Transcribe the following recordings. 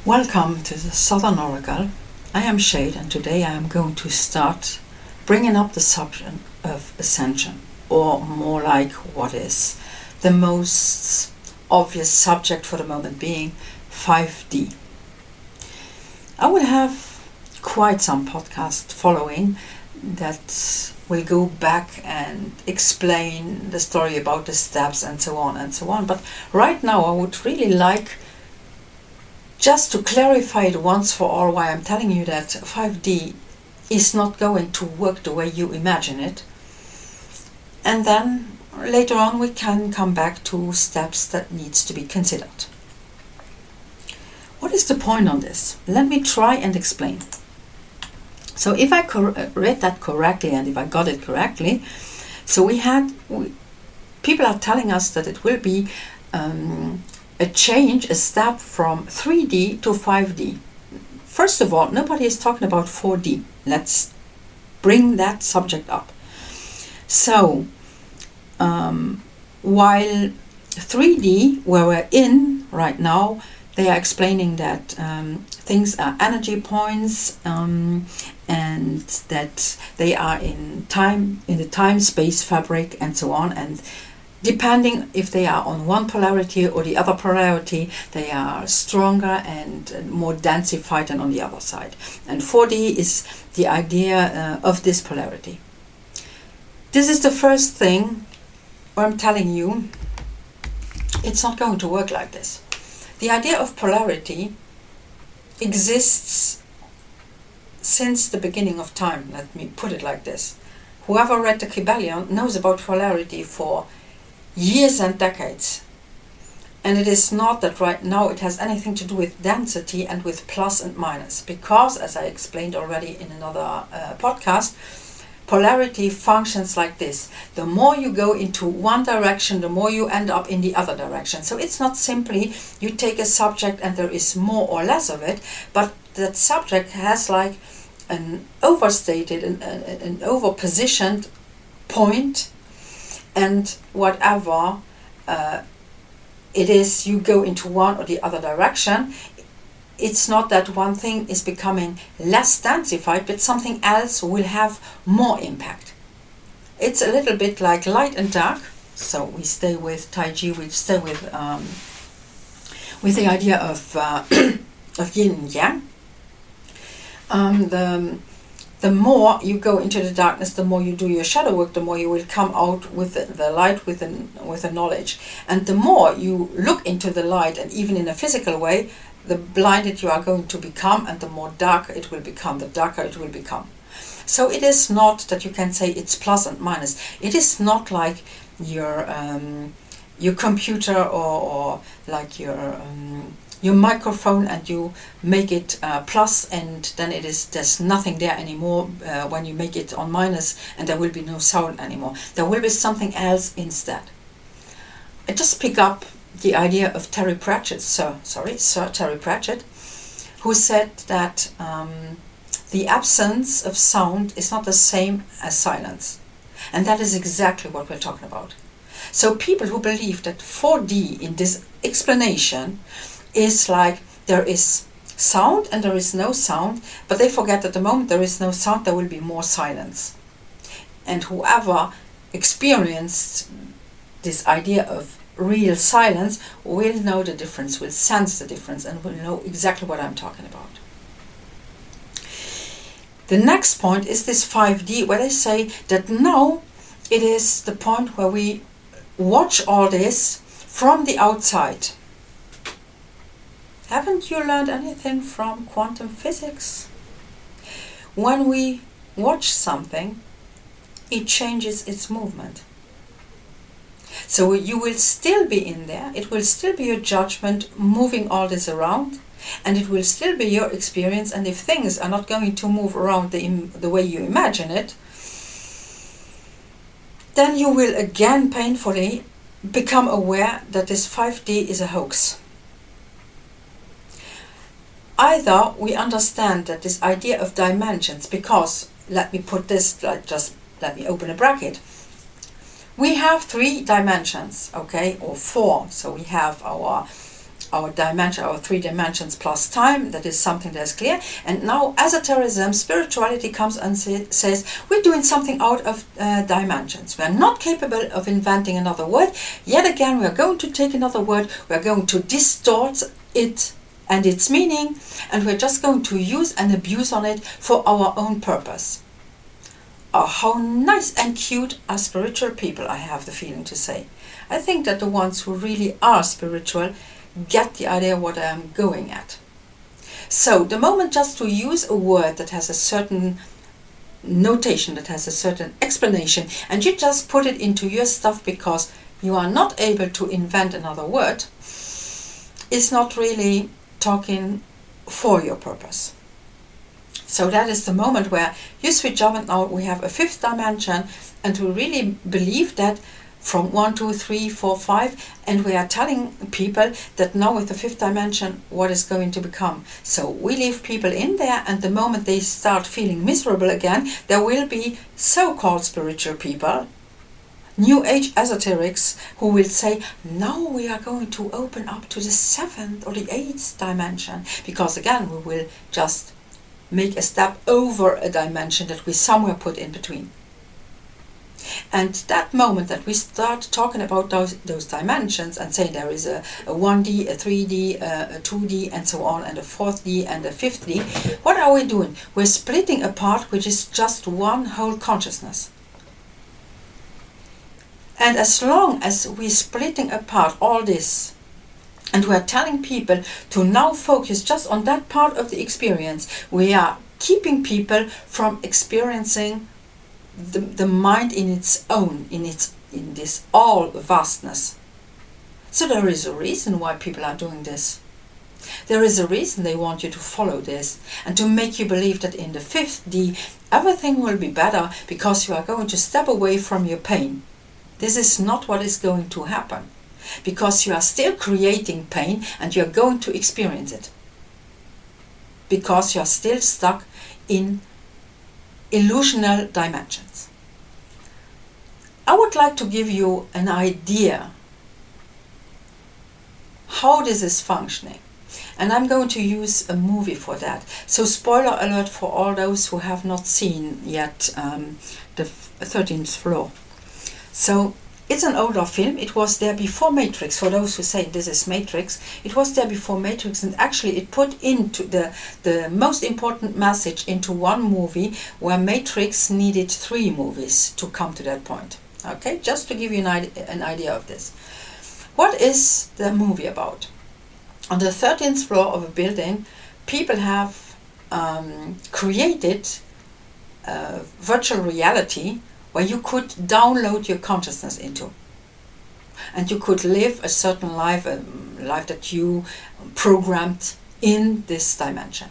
Welcome to the Southern Oracle. I am Shade, and today I am going to start bringing up the subject of ascension, or more like what is the most obvious subject for the moment being 5D. I will have quite some podcast following that will go back and explain the story about the steps and so on and so on. But right now I would really like just to clarify it once for all why I'm telling you that 5D is not going to work the way you imagine it. And then later on we can come back to steps that needs to be considered. What is the point on this? Let me try and explain. So if I read that correctly and if I got it correctly, so people are telling us that it will be a step from 3D to 5D. First of all, nobody is talking about 4D. Let's bring that subject up. So, while 3D, where we're in right now, they are explaining that things are energy points and that they are in the time-space fabric and so on, and depending if they are on one polarity or the other polarity, they are stronger and more densified than on the other side. And 4D is the idea of this polarity. This is the first thing where I'm telling you it's not going to work like this. The idea of polarity exists since the beginning of time, let me put it like this. Whoever read the Kybalion knows about polarity for years and decades. And it is not that right now it has anything to do with density and with plus and minus, because, as I explained already in another podcast, polarity functions like this. The more you go into one direction, the more you end up in the other direction. So it's not simply you take a subject and there is more or less of it, but that subject has like an overstated, an overpositioned point, and whatever it is, you go into one or the other direction. It's not that one thing is becoming less densified, but something else will have more impact. It's a little bit like light and dark. So we stay with Taiji, we stay with the idea of of yin and yang. The more you go into the darkness, the more you do your shadow work, the more you will come out with the light, with the knowledge. And the more you look into the light, and even in a physical way, the blinded you are going to become, and the more dark it will become, the darker it will become. So it is not that you can say it's plus and minus. It is not like your computer or like your microphone, and you make it plus, and then there's nothing there anymore when you make it on minus, and there will be no sound anymore. There will be something else instead. I just pick up the idea of Sir Terry Pratchett, who said that the absence of sound is not the same as silence. And that is exactly what we're talking about. So people who believe that 4D in this explanation is like there is sound and there is no sound, but they forget that the moment there is no sound, there will be more silence. And whoever experienced this idea of real silence will know the difference, will sense the difference, and will know exactly what I'm talking about. The next point is this 5D, where they say that now it is the point where we watch all this from the outside. Haven't you learned anything from quantum physics? When we watch something, it changes its movement. So you will still be in there, it will still be your judgment moving all this around, and it will still be your experience, and if things are not going to move around the way you imagine it, then you will again painfully become aware that this 5D is a hoax. Either we understand that this idea of dimensions, because, let me put this, just let me open a bracket, we have 3 dimensions, okay, or 4. So we have our our dimension, our 3 dimensions plus time. That is something that is clear. And now esotericism, spirituality comes and says we're doing something out of dimensions. We are not capable of inventing another word. Yet again, we are going to take another word, we are going to distort it and its meaning, and we're just going to use and abuse on it for our own purpose. Oh, how nice and cute are spiritual people, I have the feeling to say. I think that the ones who really are spiritual get the idea what I am going at. So the moment just to use a word that has a certain notation, that has a certain explanation, and you just put it into your stuff because you are not able to invent another word, is not really talking for your purpose. So that is the moment where you switch off, and now we have a 5th dimension, and we really believe that from 1, 2, 3, 4, 5, and we are telling people that now with the 5th dimension what is going to become. So we leave people in there, and the moment they start feeling miserable again, there will be so-called spiritual people, New Age esoterics, who will say, now we are going to open up to the 7th or the 8th dimension, because again we will just make a step over a dimension that we somewhere put in between. And that moment that we start talking about those dimensions and saying there is a 1D, a 3D, a 2D, and so on, and a 4th D and a 5th D, what are we doing? We're splitting apart, which is just one whole consciousness. And as long as we're splitting apart all this, and we're telling people to now focus just on that part of the experience, we are keeping people from experiencing the mind in its own, in this all vastness. So there is a reason why people are doing this. There is a reason they want you to follow this and to make you believe that in the 5th D everything will be better because you are going to step away from your pain. This is not what is going to happen, because you are still creating pain and you are going to experience it, because you are still stuck in illusionary dimensions. I would like to give you an idea how this is functioning, and I'm going to use a movie for that. So spoiler alert for all those who have not seen yet the 13th floor. So it's an older film. It was there before Matrix. For those who say this is Matrix, it was there before Matrix, and actually it put into the most important message into one movie, where Matrix needed 3 movies to come to that point. Okay, just to give you an idea of this. What is the movie about? On the 13th floor of a building, people have created virtual reality where you could download your consciousness into. And you could live a certain life, a life that you programmed in this dimension.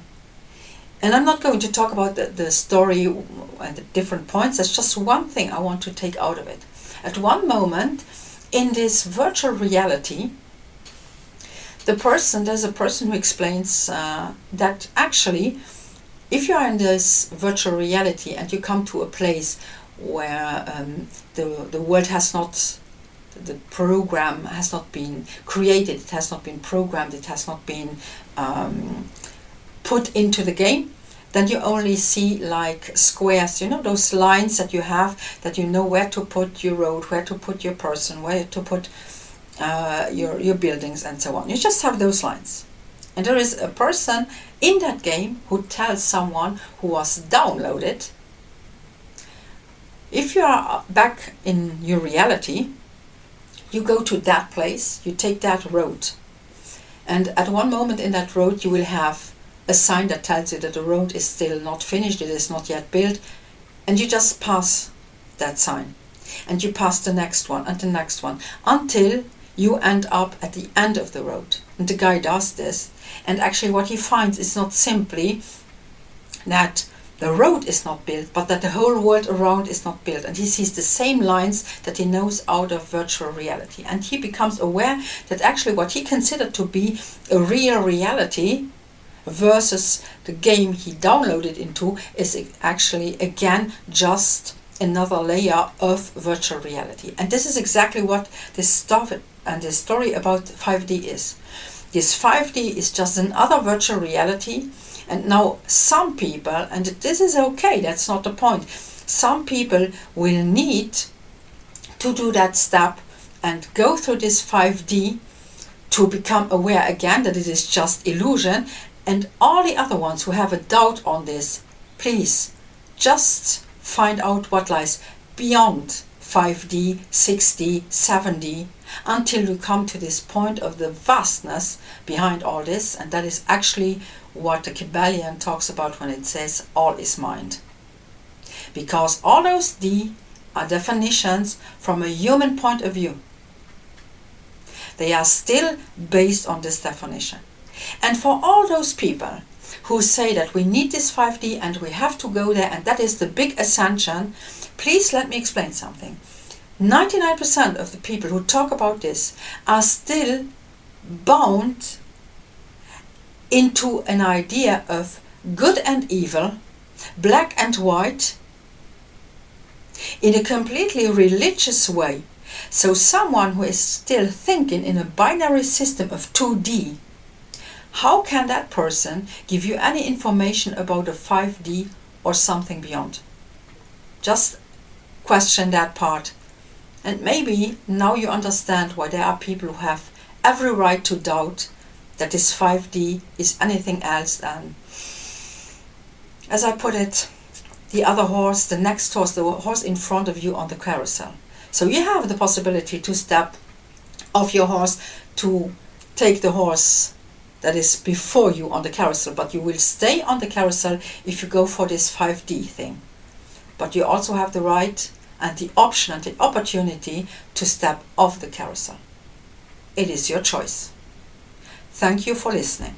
And I'm not going to talk about the story and the different points. There's just one thing I want to take out of it. At one moment, in this virtual reality, there's a person who explains that actually, if you are in this virtual reality and you come to a place where the world has not, the program has not been created, it has not been programmed, it has not been put into the game, then you only see like squares, you know, those lines that you have, that you know where to put your road, where to put your person, where to put your buildings and so on. You just have those lines. And there is a person in that game who tells someone who was downloaded, if you are back in your reality, you go to that place, you take that road. And at one moment in that road you will have a sign that tells you that the road is still not finished, it is not yet built, and you just pass that sign. And you pass the next one and the next one, until you end up at the end of the road. And the guy does this, and actually what he finds is not simply that the road is not built, but that the whole world around is not built. And he sees the same lines that he knows out of virtual reality. And he becomes aware that actually what he considered to be a real reality versus the game he downloaded into is actually, again, just another layer of virtual reality. And this is exactly what this stuff and this story about 5D is. This 5D is just another virtual reality. And now some people, and this is okay, that's not the point, some people will need to do that step and go through this 5D to become aware again that it is just illusion. And all the other ones who have a doubt on this, please just find out what lies beyond 5D, 6D, 7D, until you come to this point of the vastness behind all this. And that is actually what the Kybalion talks about when it says all is mind. Because all those D are definitions from a human point of view. They are still based on this definition. And for all those people who say that we need this 5D and we have to go there and that is the big ascension, please let me explain something. 99% of the people who talk about this are still bound into an idea of good and evil, black and white, in a completely religious way. So someone who is still thinking in a binary system of 2D, how can that person give you any information about a 5D or something beyond? Just question that part. And maybe now you understand why there are people who have every right to doubt that this 5D is anything else than, as I put it, the other horse, the next horse, the horse in front of you on the carousel. So you have the possibility to step off your horse to take the horse that is before you on the carousel, but you will stay on the carousel if you go for this 5D thing. But you also have the right and the option and the opportunity to step off the carousel. It is your choice. Thank you for listening.